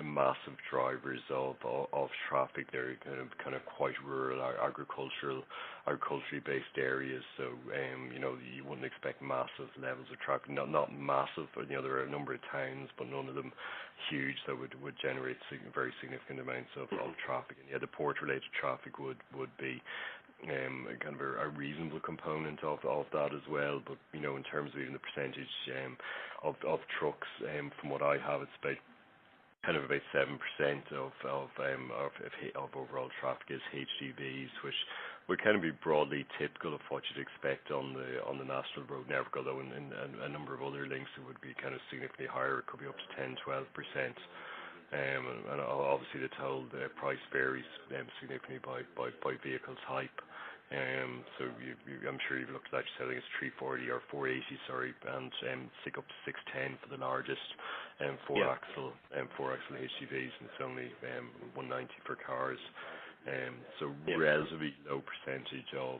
massive drivers of traffic. They're kind of quite rural, agriculturally based areas. So you wouldn't expect massive levels of traffic. Not massive, but there are a number of towns, but none of them huge that would generate very significant amounts of traffic. And the port-related traffic would be kind of a reasonable component of that as well. But in terms of even the percentage of trucks, from what I have, it's about 7% of overall traffic is HGVs, which would kind of be broadly typical of what you'd expect on the national road network. Although in a number of other links, it would be kind of significantly higher. It could be up to 10-12%. And obviously the toll price varies significantly by vehicle type. So I'm sure you've looked at that. I think it's 340 or 480, sorry, and up to 610 for the largest four-axle HGVs, and it's only 190 for cars. So relatively low percentage of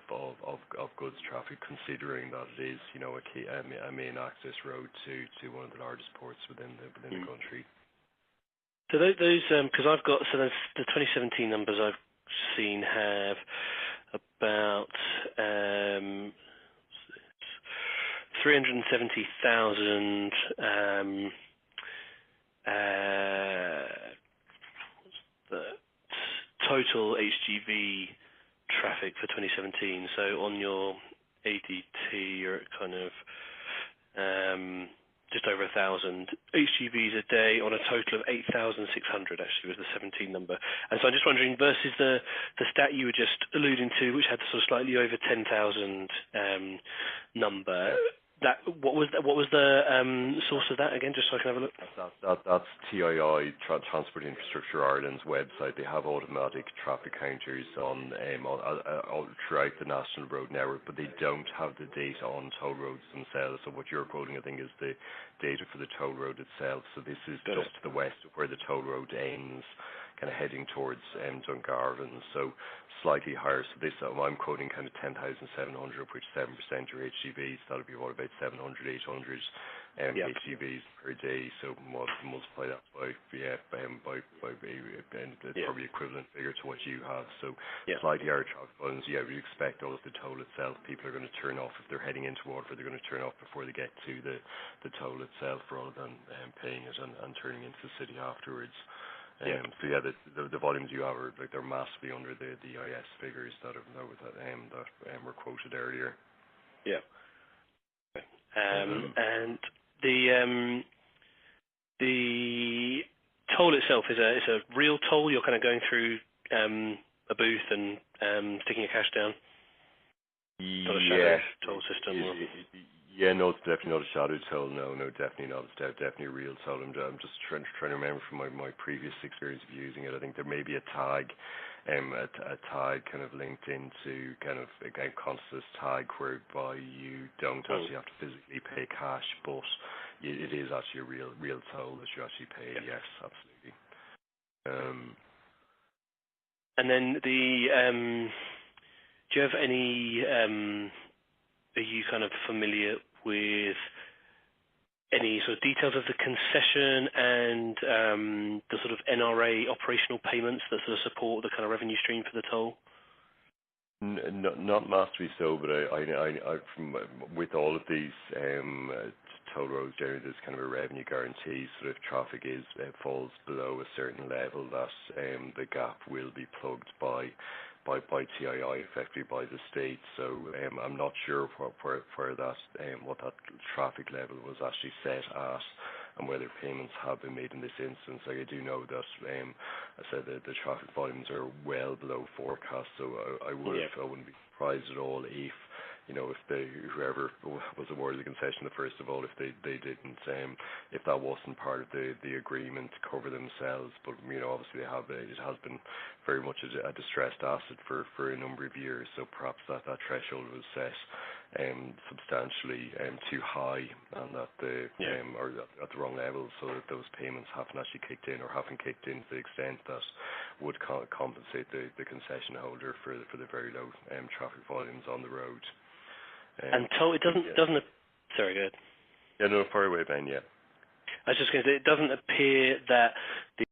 goods traffic, considering that it is a main access road to one of the largest ports within the country. So those, because I've got, so the 2017 numbers I've seen have about 370,000 total HGV traffic for 2017. So on your ADT, you're at kind of just over 1,000 HGVs a day on a total of 8,600 actually was the 17 number. And so I'm just wondering, versus the stat you were just alluding to, which had sort of slightly over 10,000 number, what was the source of that again, just so I can have a look? That's TII, Transport Infrastructure Ireland's website. They have automatic traffic counters on throughout the national road network, but they don't have the data on toll roads themselves. So what you're quoting, I think, is the data for the toll road itself. So this is just to the west of where the toll road ends, kind of heading towards Dungarvan. So slightly higher. So this, I'm quoting kind of 10,700, of which 7% are HGVs. That'll be about 700, 800 HGVs per day. So multiply that by probably equivalent figure to what you have. So slightly higher traffic volumes. We expect all of the toll itself. People are going to turn off if they're heading into Waterford. They're going to turn off before they get to the toll itself, rather than paying it and turning into the city afterwards. So the volumes you have are they're massively under the EIS figures that were quoted earlier. Yeah. And the toll itself is a real toll. You're kind of going through a booth and sticking your cash down. Not a shadow toll system. No, it's definitely not a shadow toll. No, definitely not. It's definitely a real toll. I'm just trying to remember from my previous experience of using it. I think there may be a tag kind of linked into kind of a Consus tag, whereby you don't actually have to physically pay cash, but it is actually a real toll that you actually pay. Yes, absolutely. And then do you have any? Are you kind of familiar with any sort of details of the concession and the sort of NRA operational payments that sort of support the kind of revenue stream for the toll? Not massively so, but I with all of these toll roads, generally there's kind of a revenue guarantee. So if traffic falls below a certain level, that the gap will be plugged by TII, effectively by the state. So I'm not sure where that what that traffic level was actually set at, and whether payments have been made in this instance. Like, I do know that I said that the traffic volumes are well below forecast, so I wouldn't be surprised at all if whoever was awarded the concession, first of all, if they didn't, if that wasn't part of the agreement to cover themselves. But obviously it has been very much a distressed asset for a number of years. So perhaps that threshold was set substantially too high, and that or at the wrong level, so that those payments haven't actually kicked in, or haven't kicked in to the extent that would compensate the concession holder for the very low traffic volumes on the road. And toll, it doesn't. Sorry, go ahead. Yeah, no, far away, Ben. Yeah. I was just going to say, it doesn't appear that the